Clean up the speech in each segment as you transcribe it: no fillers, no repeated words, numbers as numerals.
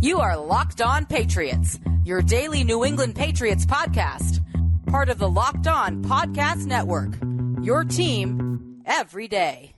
You are Locked On Patriots, your daily New England Patriots podcast. Part of the Locked On Podcast Network, your team every day.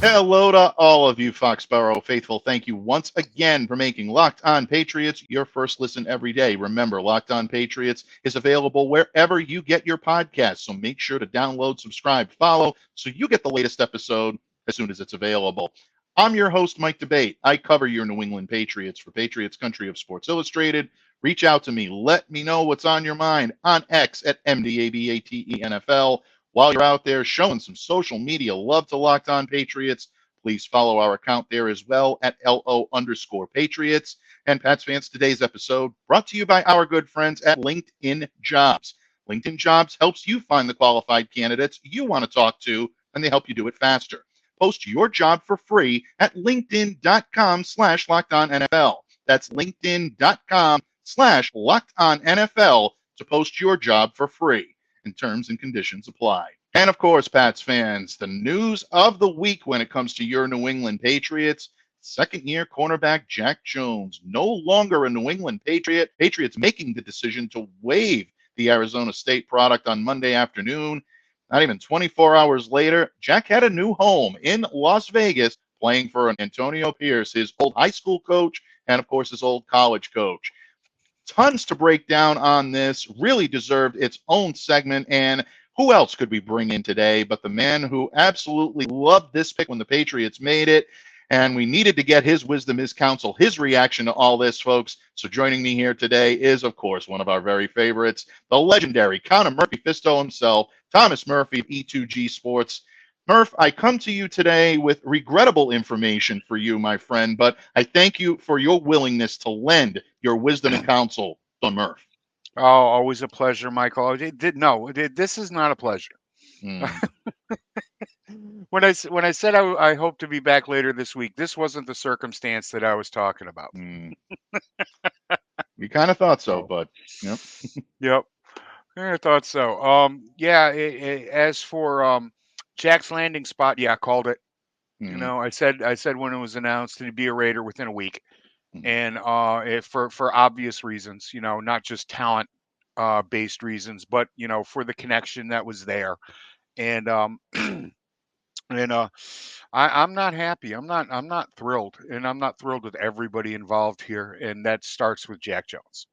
Hello to all of you Foxborough faithful. Thank you once again for making Locked On Patriots your first listen every day. Remember, Locked On Patriots is available wherever you get your podcasts, so make sure to download, subscribe, follow, so you get the latest episode as soon as it's available. I'm your host, Mike Debate. I cover your New England Patriots for Patriots Country of Sports Illustrated. Reach out to me. Let me know what's on your mind on X at MDABATENFL. While you're out there showing some social media love to Locked On Patriots, please follow our account there as well at LO_Patriots. And Pats fans, today's episode brought to you by our good friends at LinkedIn Jobs. LinkedIn Jobs helps you find the qualified candidates you want to talk to, and they help you do it faster. Post your job for free at linkedin.com/LockedOnNFL. That's linkedin.com/LockedOnNFL to post your job for free. And terms and conditions apply. And of course, Pats fans, the news of the week when it comes to your New England Patriots, second-year cornerback Jack Jones, no longer a New England Patriot. Patriots making the decision to waive the Arizona State product on Monday afternoon. Not even 24 hours later, Jack had a new home in Las Vegas, playing for Antonio Pierce, his old high school coach, and of course, his old college coach. Tons to break down on this, really deserved its own segment, and who else could we bring in today but the man who absolutely loved this pick when the Patriots made it, and we needed to get his wisdom, his counsel, his reaction to all this, folks. So joining me here today is, of course, one of our very favorites, the legendary Count of Murphy Fisto himself, Thomas Murphy of E2G Sports. Murph, I come to you today with regrettable information for you, my friend, but I thank you for your willingness to lend your wisdom and counsel to Murph. Oh, always a pleasure, Michael. This is not a pleasure. When I said I hope to be back later this week, this wasn't the circumstance that I was talking about. We kind of thought so, but yep. Yep, I thought so. As for Jack's landing spot, yeah, I called it. You know, I said when it was announced he'd be a Raider within a week, and for obvious reasons, you know, not just talent based reasons, but you know, for the connection that was there, and I'm not happy. I'm not thrilled, and I'm not thrilled with everybody involved here, and that starts with Jack Jones.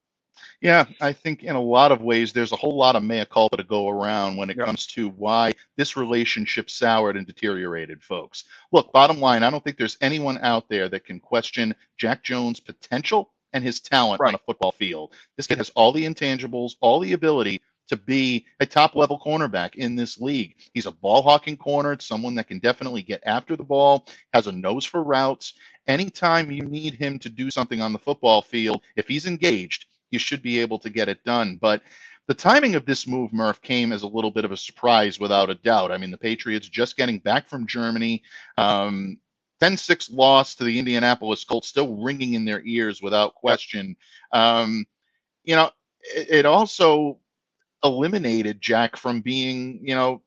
Yeah, I think in a lot of ways, there's a whole lot of mea culpa to go around when it comes to why this relationship soured and deteriorated, folks. Look, bottom line, I don't think there's anyone out there that can question Jack Jones' potential and his talent on a football field. This kid has all the intangibles, all the ability to be a top-level cornerback in this league. He's a ball-hawking corner, someone that can definitely get after the ball, has a nose for routes. Anytime you need him to do something on the football field, if he's engaged, you should be able to get it done. But the timing of this move, Murph, came as a little bit of a surprise without a doubt. I mean, the Patriots just getting back from Germany, 10-6 loss to the Indianapolis Colts, still ringing in their ears without question. You know, it also eliminated Jack from being, you know,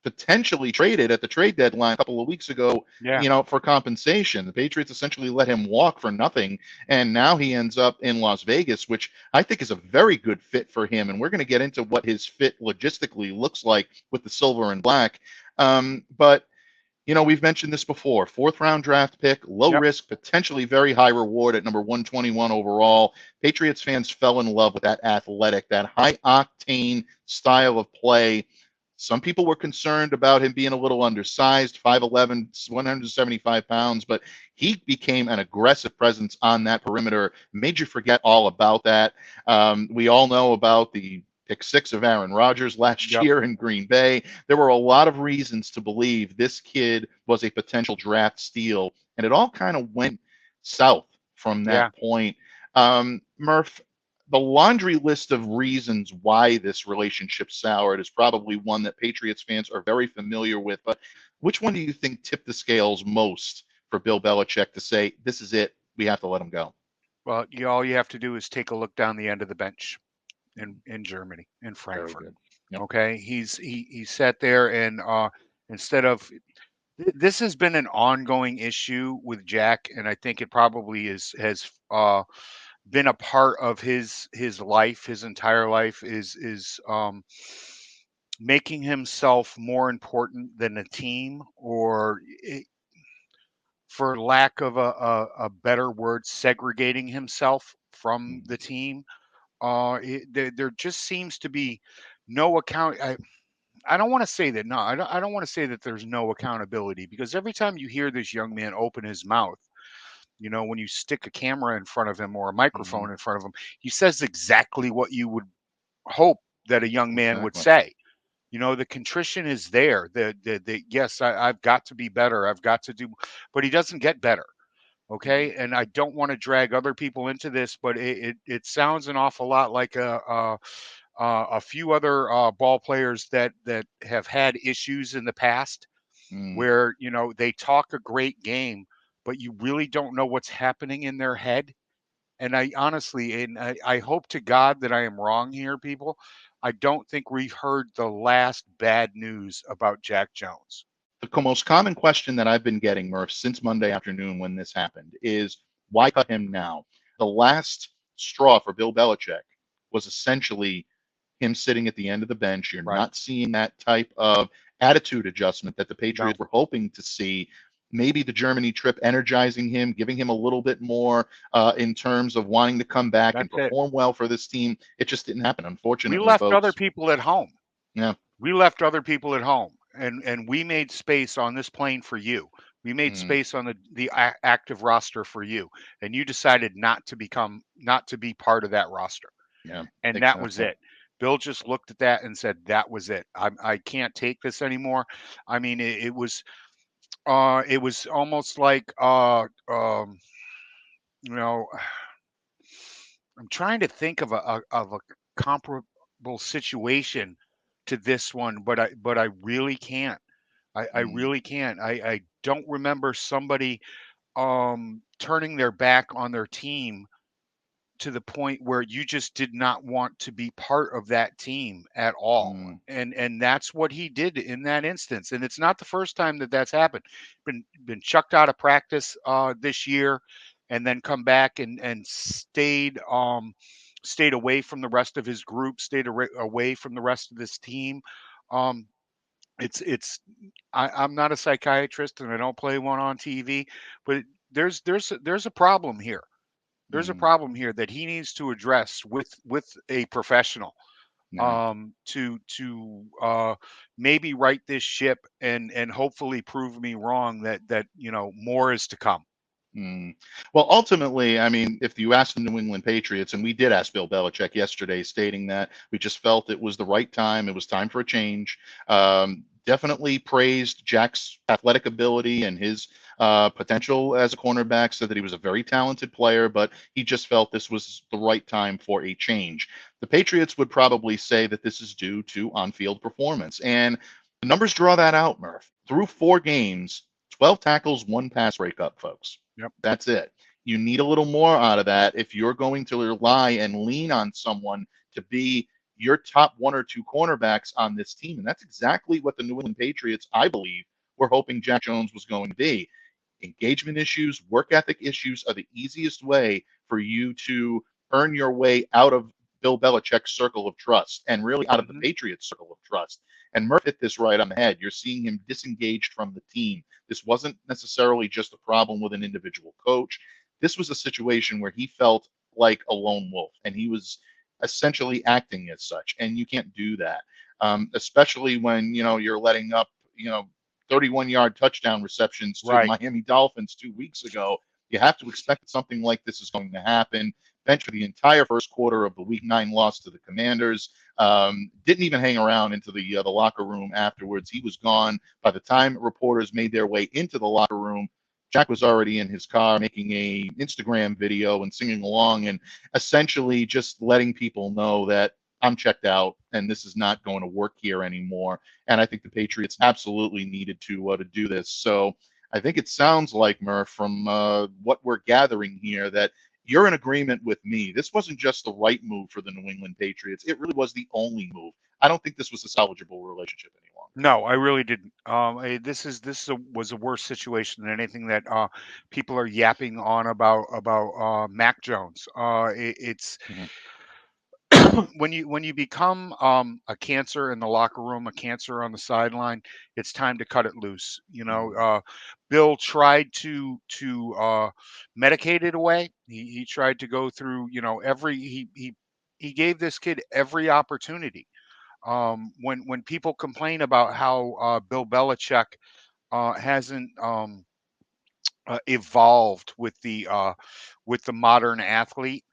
potentially traded at the trade deadline a couple of weeks ago, you know, for compensation. The Patriots essentially let him walk for nothing, and now he ends up in Las Vegas, which I think is a very good fit for him. And we're going to get into what his fit logistically looks like with the silver and black. But, you know, we've mentioned this before, 4th-round draft pick, low risk, potentially very high reward at number 121 overall. Patriots fans fell in love with that athletic, that high-octane style of play. Some people were concerned about him being a little undersized, 5'11", 175 pounds, but he became an aggressive presence on that perimeter, made you forget all about that. We all know about the pick 6 of Aaron Rodgers last year in Green Bay. There were a lot of reasons to believe this kid was a potential draft steal, and it all kind of went south from that point. Murph, the laundry list of reasons why this relationship soured is probably one that Patriots fans are very familiar with. But which one do you think tipped the scales most for Bill Belichick to say, this is it, we have to let him go? Well, all you have to do is take a look down the end of the bench. in Germany, in Very Frankfurt. good. Yep. Okay, he sat there and instead of this has been an ongoing issue with Jack, and I think it probably has been a part of his life, his entire life is making himself more important than a team, or for lack of a better word, segregating himself from the team. There just seems to be no account. I don't want to say that. No, I don't want to say that there's no accountability, because every time you hear this young man open his mouth, when you stick a camera in front of him or a Mm-hmm. microphone in front of him, he says exactly what you would hope that a young man would Exactly. say. The contrition is there. Yes, I've got to be better. I've got to do, but he doesn't get better. Okay, and I don't want to drag other people into this, but it sounds an awful lot like a few other ball players that have had issues in the past, Mm. where they talk a great game, but you really don't know what's happening in their head. And I honestly, and I hope to God that I am wrong here, people. I don't think we've heard the last bad news about Jack Jones. The most common question that I've been getting, Murph, since Monday afternoon when this happened is, why cut him now? The last straw for Bill Belichick was essentially him sitting at the end of the bench. You're Right. not seeing that type of attitude adjustment that the Patriots were hoping to see. Maybe the Germany trip energizing him, giving him a little bit more in terms of wanting to come back and perform well for this team. It just didn't happen, unfortunately. We left folks. other people at home. Yeah. We left other people at home, and we made space on this plane for you. We made space on the active roster for you, and you decided not to be part of that roster. Yeah. And Exactly. that was it. Bill just looked at that and said, that was it. I can't take this anymore. I mean, it was almost like you know, I'm trying to think of a comparable situation to this one, but I really can't. I really can't. I don't remember somebody turning their back on their team to the point where you just did not want to be part of that team at all. And that's what he did in that instance. And it's not the first time that that's happened. Been chucked out of practice this year, and then come back and stayed away from the rest of his group, stayed away from the rest of this team. Um, I'm not a psychiatrist, and I don't play one on TV, but there's a problem here. There's a problem here that he needs to address with a professional, to maybe right this ship and hopefully prove me wrong that more is to come. Well, ultimately, I mean, if you ask the New England Patriots, and we did ask Bill Belichick yesterday, stating that we just felt it was the right time. It was time for a change. Definitely praised Jack's athletic ability and his potential as a cornerback, said that he was a very talented player, but he just felt this was the right time for a change. The Patriots would probably say that this is due to on-field performance. And the numbers draw that out, Murph. Through 4 games, 12 tackles, 1 pass breakup, folks. Yep. That's it. You need a little more out of that if you're going to rely and lean on someone to be your top 1 or 2 cornerbacks on this team. And that's exactly what the New England Patriots, I believe, were hoping Jack Jones was going to be. Engagement issues, work ethic issues are the easiest way for you to earn your way out of Bill Belichick's circle of trust, and really out of the Patriots' circle of trust. And Murph hit this right on the head. You're seeing him disengaged from the team. This wasn't necessarily just a problem with an individual coach. This was a situation where he felt like a lone wolf, and he was essentially acting as such. And you can't do that, especially when you're letting up 31-yard touchdown receptions to the Miami Dolphins 2 weeks ago. You have to expect something like this is going to happen. Bench for the entire first quarter of the Week 9 loss to the Commanders. Didn't even hang around into the locker room afterwards. He was gone by the time reporters made their way into the locker room. Jack was already in his car making a Instagram video and singing along, and essentially just letting people know that I'm checked out and this is not going to work here anymore. And I think the Patriots absolutely needed to do this. So I think it sounds like, Murph, from what we're gathering here, that you're in agreement with me. This wasn't just the right move for the New England Patriots. It really was the only move. I don't think this was a salvageable relationship any longer. No, I really didn't. Was a worse situation than anything that people are yapping on about Mac Jones. It's when you become a cancer in the locker room, a cancer on the sideline, it's time to cut it loose. Bill tried to medicate it away. He tried to go through he gave this kid every opportunity. When people complain about how Bill Belichick hasn't evolved with the modern athlete,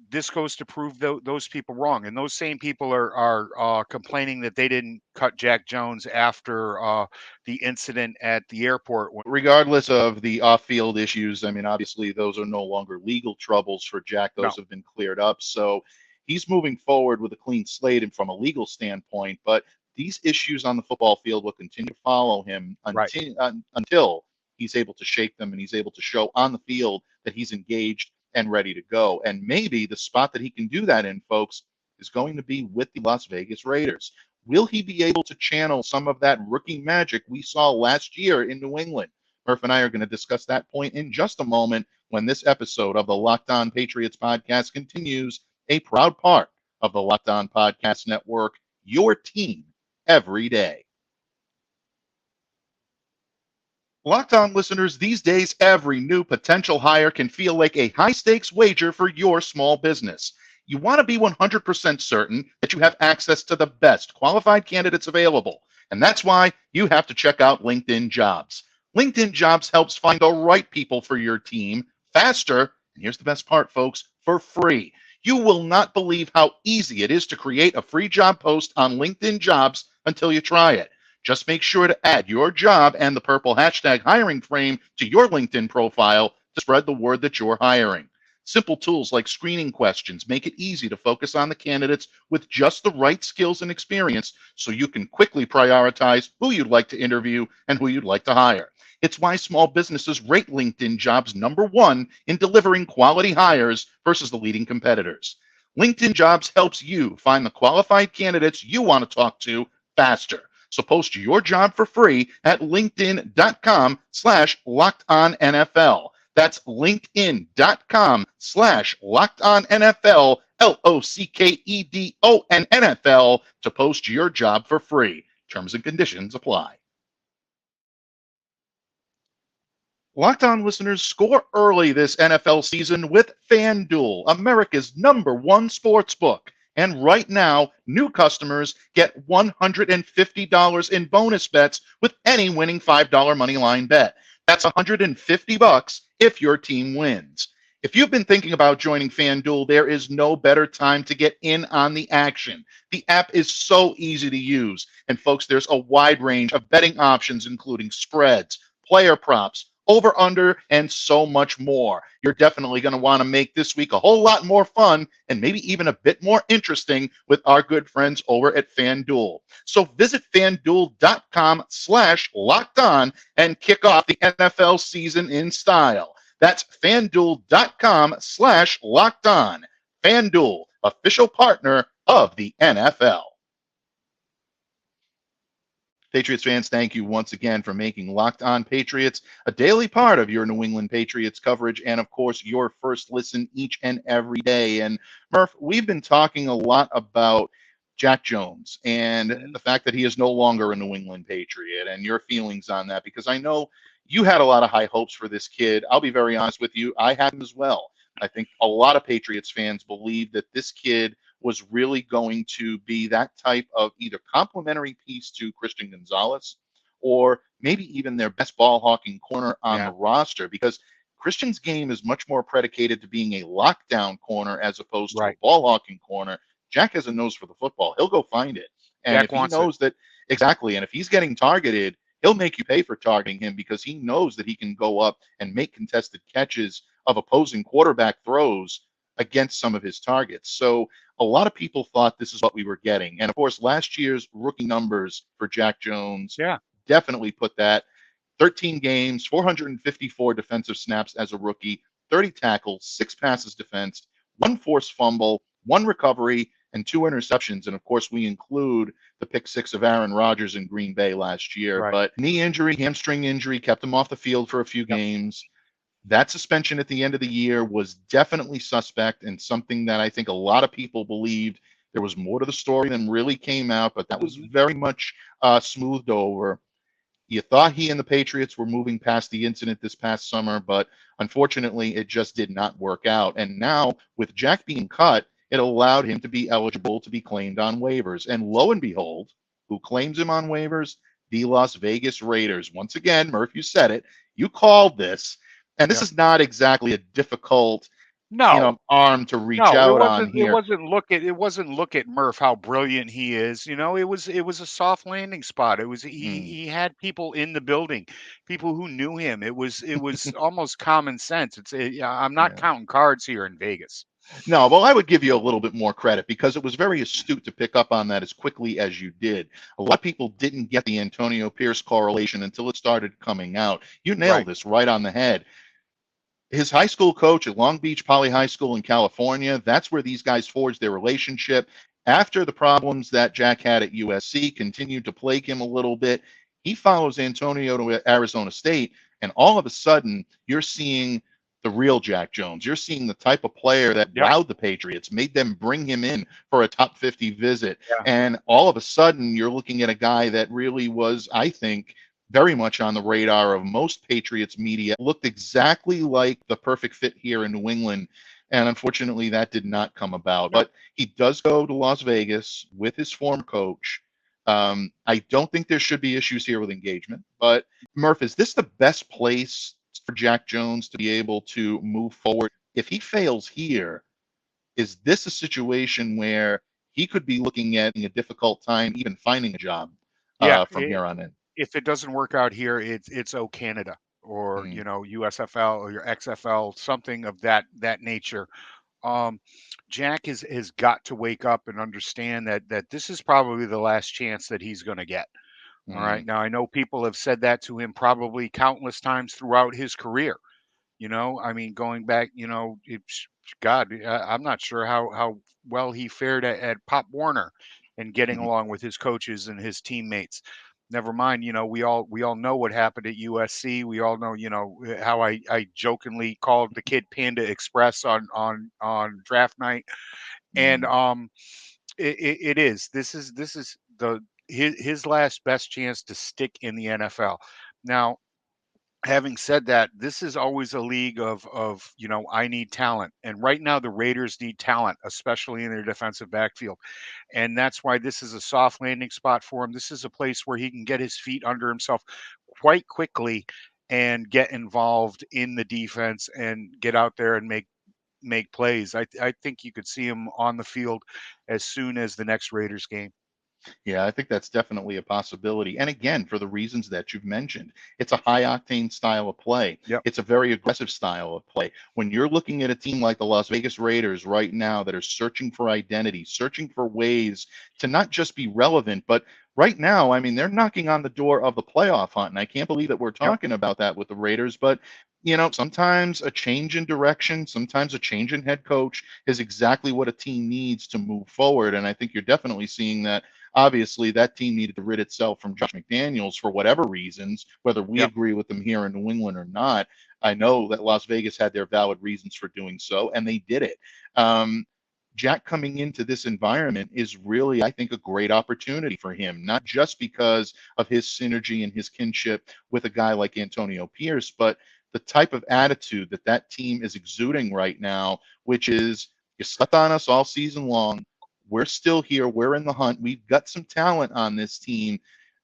this goes to prove those people wrong. And those same people are complaining that they didn't cut Jack Jones after the incident at the airport. Regardless of the off-field issues, I mean, obviously those are no longer legal troubles for Jack. Those have been cleared up. So he's moving forward with a clean slate and from a legal standpoint. But these issues on the football field will continue to follow him until he's able to shake them and he's able to show on the field that he's engaged and ready to go. And maybe the spot that he can do that in, folks, is going to be with the Las Vegas Raiders. Will he be able to channel some of that rookie magic we saw last year in New England? Murph and I are going to discuss that point in just a moment when this episode of the Locked On Patriots podcast continues, a proud part of the Locked On Podcast Network, your team every day. Locked On listeners, these days, every new potential hire can feel like a high-stakes wager for your small business. You want to be 100% certain that you have access to the best qualified candidates available, and that's why you have to check out LinkedIn Jobs. LinkedIn Jobs helps find the right people for your team faster, and here's the best part, folks, for free. You will not believe how easy it is to create a free job post on LinkedIn Jobs until you try it. Just make sure to add your job and the purple hashtag hiring frame to your LinkedIn profile to spread the word that you're hiring. Simple tools like screening questions make it easy to focus on the candidates with just the right skills and experience so you can quickly prioritize who you'd like to interview and who you'd like to hire. It's why small businesses rate LinkedIn Jobs #1 in delivering quality hires versus the leading competitors. LinkedIn Jobs helps you find the qualified candidates you want to talk to faster. So post your job for free at linkedin.com/LockedOnNFL. That's linkedin.com/LockedOnNFL, LOCKEDON NFL to post your job for free. Terms and conditions apply. Locked On listeners, score early this NFL season with FanDuel, America's #1 sportsbook. And right now, new customers get $150 in bonus bets with any winning $5 moneyline bet. That's $150 if your team wins. If you've been thinking about joining FanDuel, there is no better time to get in on the action. The app is so easy to use. And folks, there's a wide range of betting options, including spreads, player props, over, under, and so much more. You're definitely going to want to make this week a whole lot more fun and maybe even a bit more interesting with our good friends over at FanDuel. So visit FanDuel.com/LockedOn and kick off the NFL season in style. That's FanDuel.com/LockedOn. FanDuel, official partner of the NFL. Patriots fans, thank you once again for making Locked On Patriots a daily part of your New England Patriots coverage and, of course, your first listen each and every day. And, Murph, we've been talking a lot about Jack Jones and the fact that he is no longer a New England Patriot and your feelings on that, because I know you had a lot of high hopes for this kid. I'll be very honest with you. I had him as well. I think a lot of Patriots fans believe that this kid was really going to be that type of either complementary piece to Christian Gonzalez or maybe even their best ball hawking corner on the roster, because Christian's game is much more predicated to being a lockdown corner as opposed to a ball hawking corner. Jack has a nose for the football. He'll go find it. And if he knows that, exactly, and if he's getting targeted, he'll make you pay for targeting him because he knows that he can go up and make contested catches of opposing quarterback throws against some of his targets. So a lot of people thought this is what we were getting. And of course, last year's rookie numbers for Jack Jones definitely put that. 13 games, 454 defensive snaps as a rookie, 30 tackles, 6 passes defensed, 1 forced fumble, 1 recovery, and 2 interceptions. And of course, we include the pick 6 of Aaron Rodgers in Green Bay last year. Right. But knee injury, hamstring injury kept him off the field for a few games. That suspension at the end of the year was definitely suspect and something that I think a lot of people believed there was more to the story than really came out, but that was very much smoothed over. You thought he and the Patriots were moving past the incident this past summer, but unfortunately, it just did not work out. And now, with Jack being cut, it allowed him to be eligible to be claimed on waivers. And lo and behold, who claims him on waivers? The Las Vegas Raiders. Once again, Murph, you said it. You called this. And this is not exactly a difficult arm to reach out on here. It wasn't look at Murph, how brilliant he is. It was a soft landing spot. It was he had people in the building, people who knew him. It was almost common sense. I'm not counting cards here in Vegas. No, well, I would give you a little bit more credit because it was very astute to pick up on that as quickly as you did. A lot of people didn't get the Antonio Pierce correlation until it started coming out. You nailed this right on the head. His high school coach at Long Beach Poly High School in California, that's where these guys forged their relationship. After the problems that Jack had at USC continued to plague him a little bit, he follows Antonio to Arizona State, and all of a sudden, you're seeing the real Jack Jones. You're seeing the type of player that wowed the Patriots, made them bring him in for a top 50 visit. And all of a sudden, you're looking at a guy that really was, I think, very much on the radar of most Patriots media, looked exactly like the perfect fit here in New England. And unfortunately, that did not come about. But he does go to Las Vegas with his former coach. I don't think there should be issues here with engagement. But Murph, is this the best place for Jack Jones to be able to move forward? If he fails here, is this a situation where he could be looking at a difficult time even finding a job from here on in? If it doesn't work out here, it's Canada or USFL or your XFL, something of that nature. Jack has got to wake up and understand that this is probably the last chance that he's going to get. All right. Now I know people have said that to him probably countless times throughout his career. I mean, going back, I'm not sure how well he fared at Pop Warner and getting along with his coaches and his teammates. Never mind, we all know what happened at USC. We all know, how I jokingly called the kid Panda Express on draft night. And this is his last best chance to stick in the NFL. Now, having said that, this is always a league of I need talent. And right now the Raiders need talent, especially in their defensive backfield. And that's why this is a soft landing spot for him. This is a place where he can get his feet under himself quite quickly and get involved in the defense and get out there and make plays. I think you could see him on the field as soon as the next Raiders game. Yeah, I think that's definitely a possibility. And again, for the reasons that you've mentioned, it's a high octane style of play. It's a very aggressive style of play. When you're looking at a team like the Las Vegas Raiders right now that are searching for identity, searching for ways to not just be relevant, but right now, I mean, they're knocking on the door of the playoff hunt. And I can't believe that we're talking about that with the Raiders, but sometimes a change in direction, sometimes a change in head coach is exactly what a team needs to move forward. And I think you're definitely seeing that. Obviously, that team needed to rid itself from Josh McDaniels for whatever reasons, whether we agree with them here in New England or not. I know that Las Vegas had their valid reasons for doing so, and they did it. Jack coming into this environment is really, I think, a great opportunity for him, not just because of his synergy and his kinship with a guy like Antonio Pierce, but the type of attitude that team is exuding right now, which is you slept on us all season long. We're still here. We're in the hunt. We've got some talent on this team.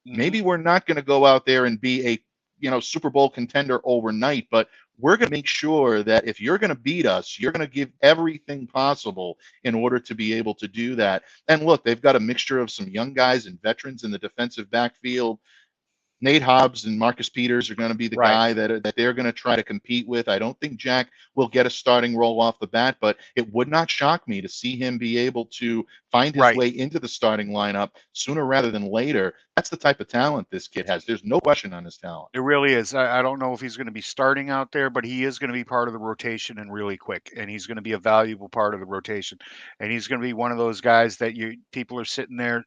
Maybe we're not going to go out there and be a Super Bowl contender overnight, but we're going to make sure that if you're going to beat us, you're going to give everything possible in order to be able to do that. And look, they've got a mixture of some young guys and veterans in the defensive backfield. Nate Hobbs and Marcus Peters are going to be the Right. guy that they're going to try to compete with. I don't think Jack will get a starting role off the bat, but it would not shock me to see him be able to find his Right. way into the starting lineup sooner rather than later. That's the type of talent this kid has. There's no question on his talent. It really is. I don't know if he's going to be starting out there, but he is going to be part of the rotation and really quick. And he's going to be a valuable part of the rotation. And he's going to be one of those guys that people are sitting there,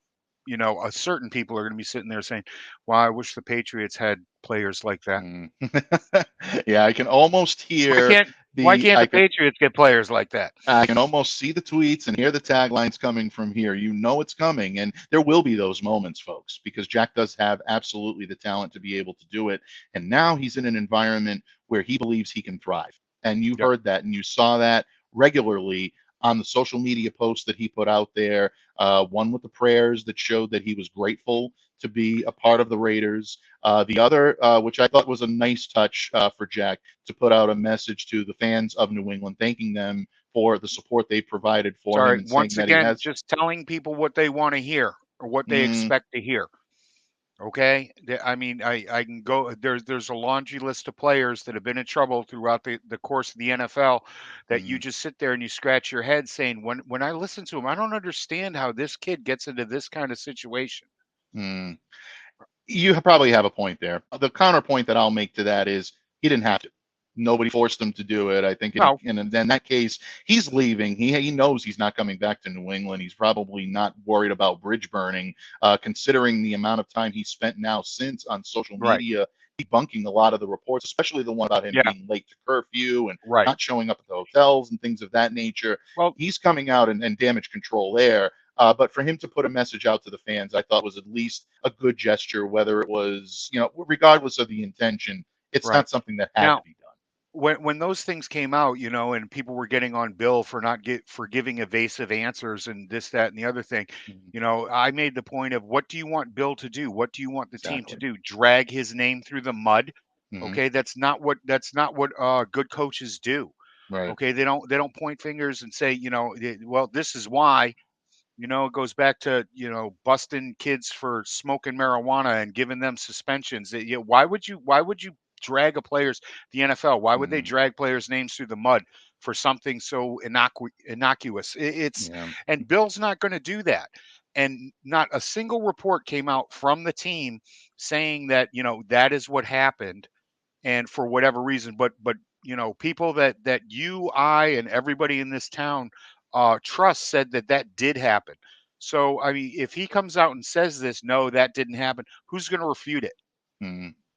certain people are going to be sitting there saying, "Wow, I wish the Patriots had players like that." Yeah, I can almost hear Why can't the Patriots get players like that? I can almost see the tweets and hear the taglines coming from here. You know it's coming, and there will be those moments, folks, because Jack does have absolutely the talent to be able to do it. And now he's in an environment where he believes he can thrive. And you heard that, and you saw that regularly on the social media posts that he put out there. One with the prayers that showed that he was grateful to be a part of the Raiders. The other, which I thought was a nice touch for Jack, to put out a message to the fans of New England, thanking them for the support they provided for him. And once again, just telling people what they want to hear or what they expect to hear. Okay. I mean, I can go, there's a laundry list of players that have been in trouble throughout the course of the NFL that you just sit there and you scratch your head saying, when I listen to him, I don't understand how this kid gets into this kind of situation. You probably have a point there. The counterpoint that I'll make to that is he didn't have to. Nobody forced him to do it. I think in that case, he's leaving. He knows he's not coming back to New England. He's probably not worried about bridge burning, considering the amount of time he spent now since on social media debunking a lot of the reports, especially the one about him being late to curfew and not showing up at the hotels and things of that nature. Well, he's coming out and damage control there. But for him to put a message out to the fans, I thought was at least a good gesture, whether it was, regardless of the intention, it's not something that had to be done. When those things came out, and people were getting on Bill for for giving evasive answers and this, that, and the other thing, I made the point of, what do you want Bill to do? What do you want the team to do? Drag his name through the mud? Okay, that's not what good coaches do. Right. Okay, they don't point fingers and say, well, this is why. It goes back to, busting kids for smoking marijuana and giving them suspensions. Why would you drag the NFL? Why would they drag players' names through the mud for something so innocuous? And Bill's not going to do that. And not a single report came out from the team saying that, that is what happened. And for whatever reason, but people that you, I, and everybody in this town trust said that did happen. So, I mean, if he comes out and says this, no, that didn't happen, who's going to refute it?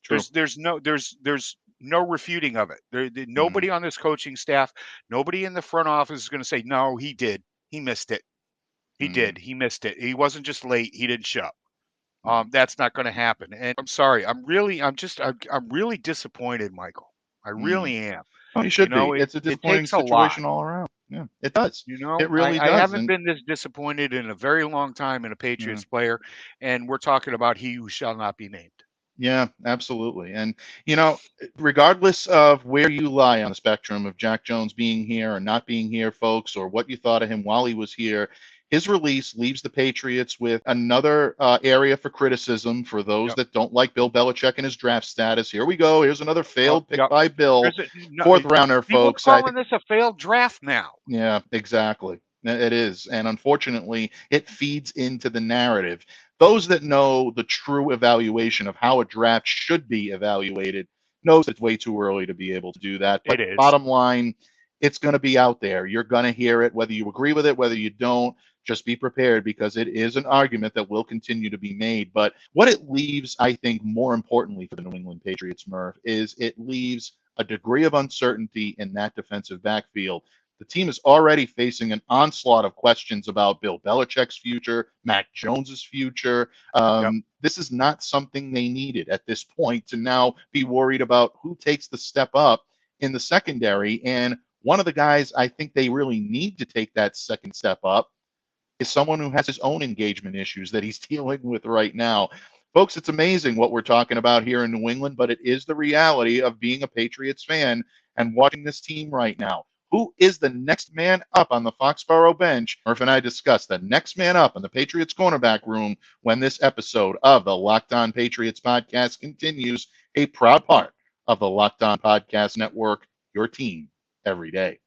True. There's no refuting of it. Nobody on this coaching staff, nobody in the front office is going to say, no, he did. He missed it. He did. He missed it. He wasn't just late. He didn't show up. That's not going to happen. And I'm sorry. I'm really disappointed, Michael. I really am. Oh, you should be. It's a disappointing situation all around. Yeah, it does. It really does. I haven't been this disappointed in a very long time in a Patriots player, and we're talking about he who shall not be named. Yeah, absolutely. And, regardless of where you lie on the spectrum of Jack Jones being here or not being here, folks, or what you thought of him while he was here, his release leaves the Patriots with another area for criticism for those that don't like Bill Belichick and his draft status. Here we go. Here's another failed pick by Bill. Fourth rounder, folks. People calling this a failed draft now. Yeah, exactly. It is. And unfortunately, it feeds into the narrative. Those that know the true evaluation of how a draft should be evaluated knows it's way too early to be able to do that. But bottom line, it's going to be out there. You're going to hear it, whether you agree with it, whether you don't. Just be prepared, because it is an argument that will continue to be made. But what it leaves, I think, more importantly for the New England Patriots, Murph, is it leaves a degree of uncertainty in that defensive backfield. The team is already facing an onslaught of questions about Bill Belichick's future, Mac Jones's future. This is not something they needed at this point, to now be worried about who takes the step up in the secondary. And one of the guys I think they really need to take that second step up is someone who has his own engagement issues that he's dealing with right now. Folks, it's amazing what we're talking about here in New England, but it is the reality of being a Patriots fan and watching this team right now. Who is the next man up on the Foxborough bench? Murph and I discuss the next man up in the Patriots cornerback room when this episode of the Locked On Patriots podcast continues, a proud part of the Locked On Podcast Network, your team every day.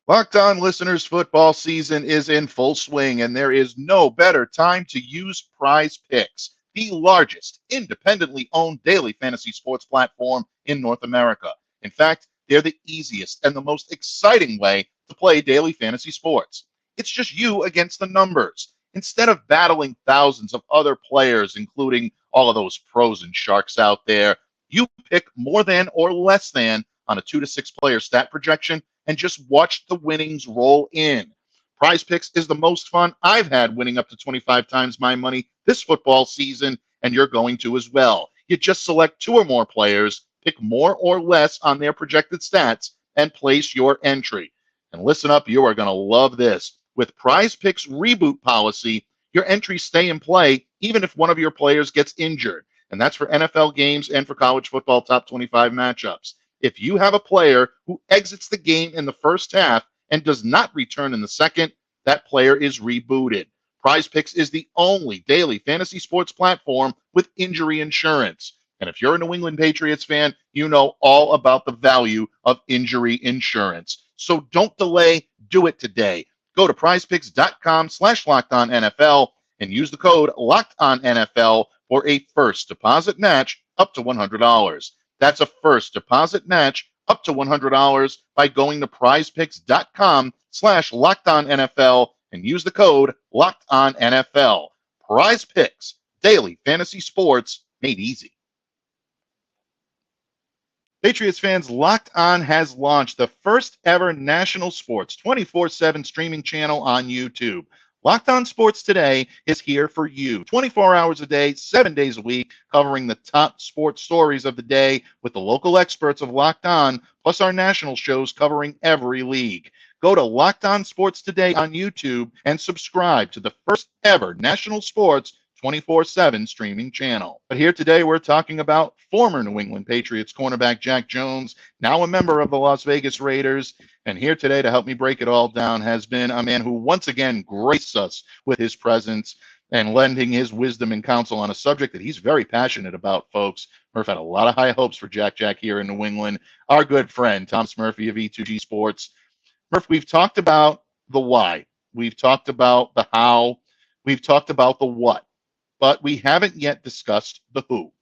Locked On listeners, football season is in full swing, and there is no better time to use PrizePicks, the largest independently owned daily fantasy sports platform in North America. In fact, they're the easiest and the most exciting way to play daily fantasy sports. It's just you against the numbers. Instead of battling thousands of other players, including all of those pros and sharks out there, you pick more than or less than on a 2 to 6 player stat projection and just watch the winnings roll in. PrizePicks is the most fun I've had, winning up to 25 times my money this football season, and you're going to as well. You just select 2 or more players, pick more or less on their projected stats, and place your entry. And listen up, you are going to love this. With PrizePicks reboot policy, your entries stay in play even if one of your players gets injured. And that's for NFL games and for college football top 25 matchups. If you have a player who exits the game in the first half and does not return in the second, that player is rebooted. PrizePicks is the only daily fantasy sports platform with injury insurance. And if you're a New England Patriots fan, you know all about the value of injury insurance. So don't delay, do it today. Go to prizepicks.com/LockedOnNFL and use the code LockedOnNFL for a first deposit match up to $100. That's a first deposit match up to $100 by going to prizepicks.com/LockedOnNFL and use the code LockedOnNFL. PrizePicks, daily fantasy sports made easy. Patriots fans, Locked On has launched the first ever national sports 24/7 streaming channel on YouTube. Locked On Sports Today is here for you 24 hours a day, 7 days a week, covering the top sports stories of the day with the local experts of Locked On, plus our national shows covering every league. Go to Locked On Sports Today on YouTube and subscribe to the first ever national sports 24/7 streaming channel. But here today, we're talking about former New England Patriots cornerback Jack Jones, now a member of the Las Vegas Raiders. And here today to help me break it all down has been a man who once again graced us with his presence and lending his wisdom and counsel on a subject that he's very passionate about, folks. Murph had a lot of high hopes for Jack here in New England. Our good friend, Thomas Murphy of E2G Sports. Murph, we've talked about the why. We've talked about the how. We've talked about the what. But we haven't yet discussed the who.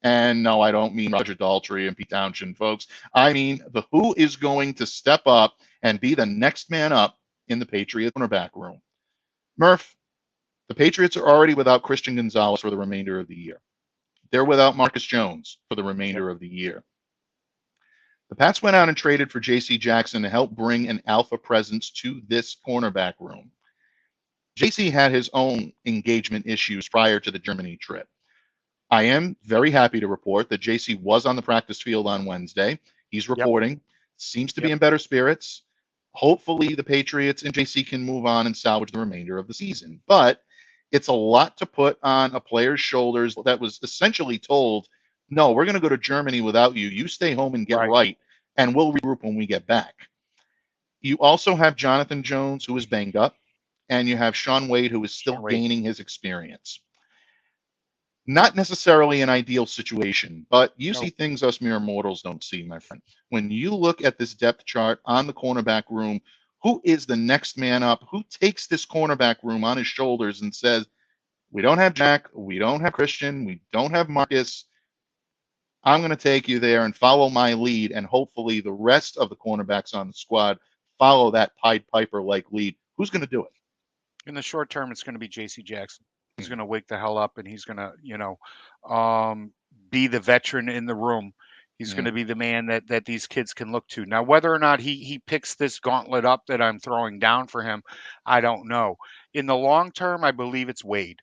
And no, I don't mean Roger Daltrey and Pete Townshend, folks. I mean the who is going to step up and be the next man up in the Patriots cornerback room. Murph, the Patriots are already without Christian Gonzalez for the remainder of the year. They're without Marcus Jones for the remainder of the year. The Pats went out and traded for J.C. Jackson to help bring an alpha presence to this cornerback room. JC had his own engagement issues prior to the Germany trip. I am very happy to report that JC was on the practice field on Wednesday. He's reporting, seems to be in better spirits. Hopefully the Patriots and JC can move on and salvage the remainder of the season. But it's a lot to put on a player's shoulders that was essentially told, no, we're going to go to Germany without you. You stay home and get right, and we'll regroup when we get back. You also have Jonathan Jones, who is banged up. And you have Shaun Wade, who is still gaining his experience. Not necessarily an ideal situation, but you see things us mere mortals don't see, my friend. When you look at this depth chart on the cornerback room, who is the next man up? Who takes this cornerback room on his shoulders and says, we don't have Jack, we don't have Christian, we don't have Marcus. I'm going to take you there and follow my lead, and hopefully the rest of the cornerbacks on the squad follow that Pied Piper-like lead. Who's going to do it? In the short term, it's going to be J.C. Jackson. He's going to wake the hell up, and he's going to, be the veteran in the room. He's going to be the man that these kids can look to. Now, whether or not he picks this gauntlet up that I'm throwing down for him, I don't know. In the long term, I believe it's Wade.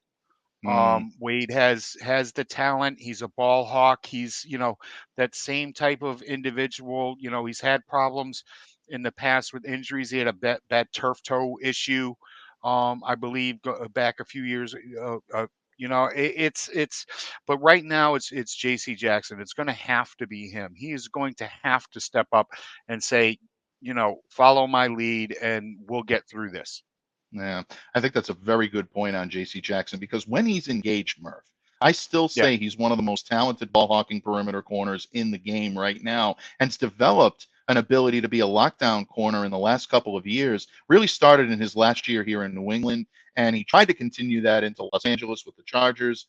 Wade has the talent. He's a ball hawk. He's, that same type of individual. He's had problems in the past with injuries. He had a bad turf toe issue. I believe back a few years, But right now it's J.C. Jackson. It's going to have to be him. He is going to have to step up and say, follow my lead, and we'll get through this. Yeah, I think that's a very good point on J.C. Jackson, because when he's engaged, Murph, I still say he's one of the most talented ball hawking perimeter corners in the game right now, and has developed an ability to be a lockdown corner in the last couple of years. Really started in his last year here in New England, and he tried to continue that into Los Angeles with the Chargers.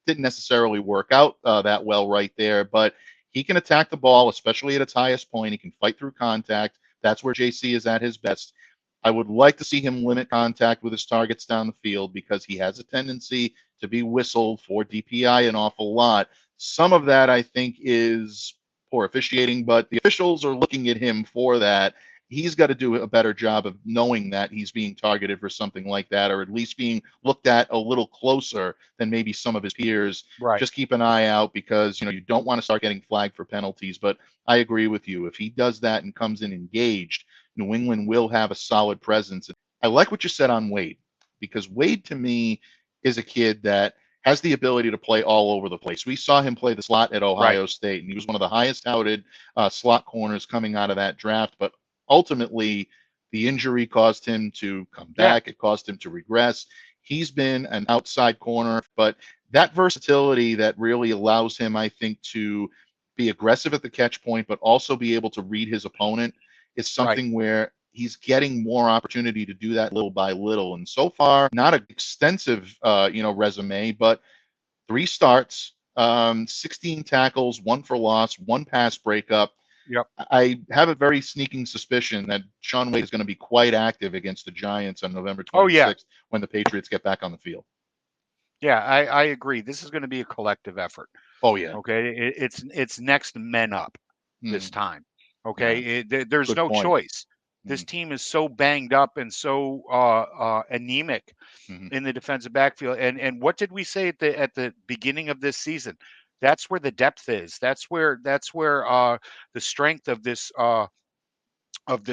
Didn't necessarily work out that well right there, but he can attack the ball, especially at its highest point. He can fight through contact. That's where JC is at his best. I would like to see him limit contact with his targets down the field, because he has a tendency to be whistled for DPI an awful lot. Some of that, I think, is poor officiating, but the officials are looking at him for that. He's got to do a better job of knowing that he's being targeted for something like that, or at least being looked at a little closer than maybe some of his peers. Right. Just keep an eye out, because you don't want to start getting flagged for penalties. But I agree with you. If he does that and comes in engaged, New England will have a solid presence. I like what you said on Wade, because Wade, to me, is a kid that has the ability to play all over the place. We saw him play the slot at Ohio State, and he was one of the highest touted slot corners coming out of that draft. But ultimately, the injury caused him to come back. It caused him to regress. He's been an outside corner, but that versatility that really allows him, I think, to be aggressive at the catch point, but also be able to read his opponent, is something where he's getting more opportunity to do that little by little. And so far, not an extensive, resume, but 3 starts, 16 tackles, 1 for loss, 1 pass breakup. Yep. I have a very sneaking suspicion that Shaun Wade is going to be quite active against the Giants on November 26th when the Patriots get back on the field. Yeah, I agree. This is going to be a collective effort. Oh, yeah. Okay, it's next men up this time. Okay, there's Good no point. choice. This team is so banged up and so anemic in the defensive backfield. And what did we say at the beginning of this season? That's where the depth is. That's where the strength of this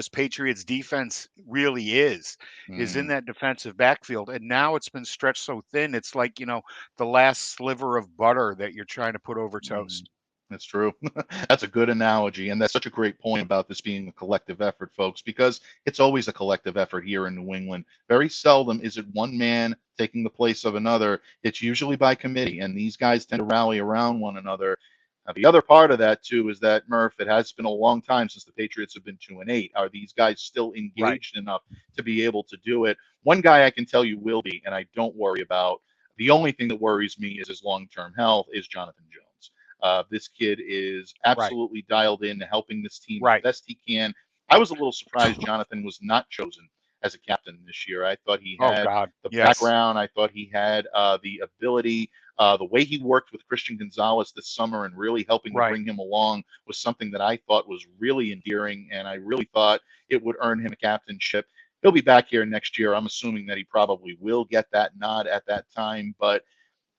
Patriots defense really is in that defensive backfield. And now it's been stretched so thin. It's like, the last sliver of butter that you're trying to put over toast. That's true. That's a good analogy. And that's such a great point about this being a collective effort, folks, because it's always a collective effort here in New England. Very seldom is it one man taking the place of another. It's usually by committee, and these guys tend to rally around one another. The other part of that, too, is that, Murph, it has been a long time since the Patriots have been 2-8. Are these guys still engaged enough to be able to do it? One guy I can tell you will be, and I don't worry about. The only thing that worries me is his long-term health, is Jonathan Jones. This kid is absolutely dialed in to helping this team as best he can. I was a little surprised Jonathan was not chosen as a captain this year. I thought he had the background. I thought he had the ability. The way he worked with Christian Gonzalez this summer and really helping to bring him along was something that I thought was really endearing, and I really thought it would earn him a captainship. He'll be back here next year. I'm assuming that he probably will get that nod at that time, but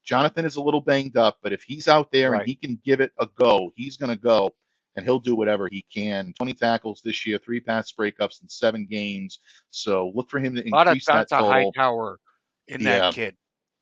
Jonathan is a little banged up. But if he's out there and he can give it a go, he's going to go, and he'll do whatever he can. 20 tackles this year, 3 pass breakups in 7 games. So look for him to increase that total. A high power in that kid.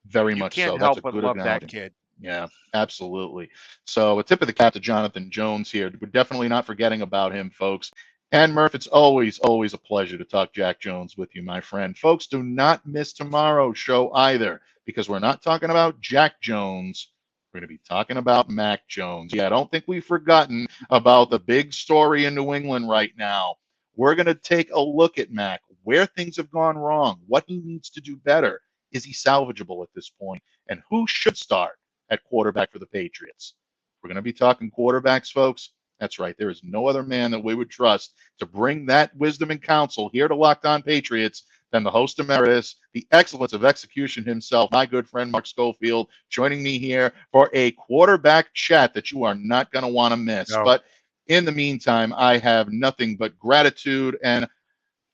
Very much so. You can't help but love that kid. Yeah, absolutely. So a tip of the cap to Jonathan Jones here. We're definitely not forgetting about him, folks. And Murph, it's always a pleasure to talk Jack Jones with you, my friend. Folks, do not miss tomorrow's show either, because we're not talking about Jack Jones. We're going to be talking about Mac Jones. Yeah, I don't think we've forgotten about the big story in New England right now. We're going to take a look at Mac, where things have gone wrong, what he needs to do better. Is he salvageable at this point? And who should start at quarterback for the Patriots? We're going to be talking quarterbacks, folks. That's right. There is no other man that we would trust to bring that wisdom and counsel here to Locked On Patriots than the host emeritus, the excellence of execution himself, my good friend Mark Schofield, joining me here for a quarterback chat that you are not going to want to miss. No. But in the meantime, I have nothing but gratitude and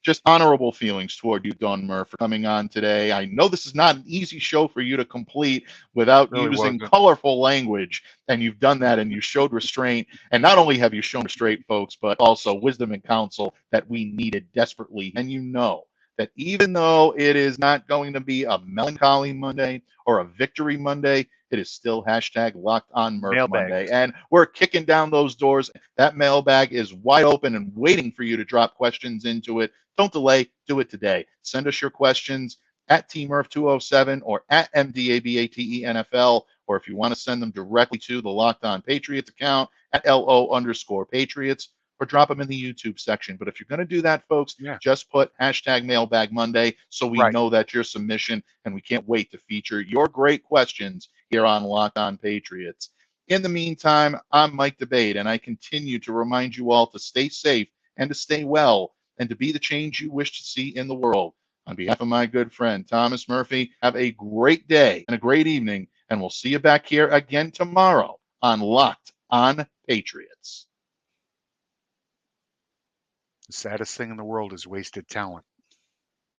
just honorable feelings toward you, Don Murph, for coming on today. I know this is not an easy show for you to complete without using colorful language, and you've done that, and you showed restraint. And not only have you shown restraint, folks, but also wisdom and counsel that we needed desperately. And you know that even though it is not going to be a melancholy Monday or a victory Monday, it is still hashtag Locked On Murph Mailbag. Monday. And we're kicking down those doors. That mailbag is wide open and waiting for you to drop questions into it. Don't delay. Do it today. Send us your questions at TMurph207 or at MDABATENFL, or if you want to send them directly to the Locked On Patriots account at LO_Patriots, or drop them in the YouTube section. But if you're going to do that, folks, just put hashtag Mailbag Monday so we know that's your submission, and we can't wait to feature your great questions here on Locked On Patriots. In the meantime, I'm Mike Debate, and I continue to remind you all to stay safe and to stay well and to be the change you wish to see in the world. On behalf of my good friend Thomas Murphy, have a great day and a great evening, and we'll see you back here again tomorrow on Locked On Patriots. The saddest thing in the world is wasted talent.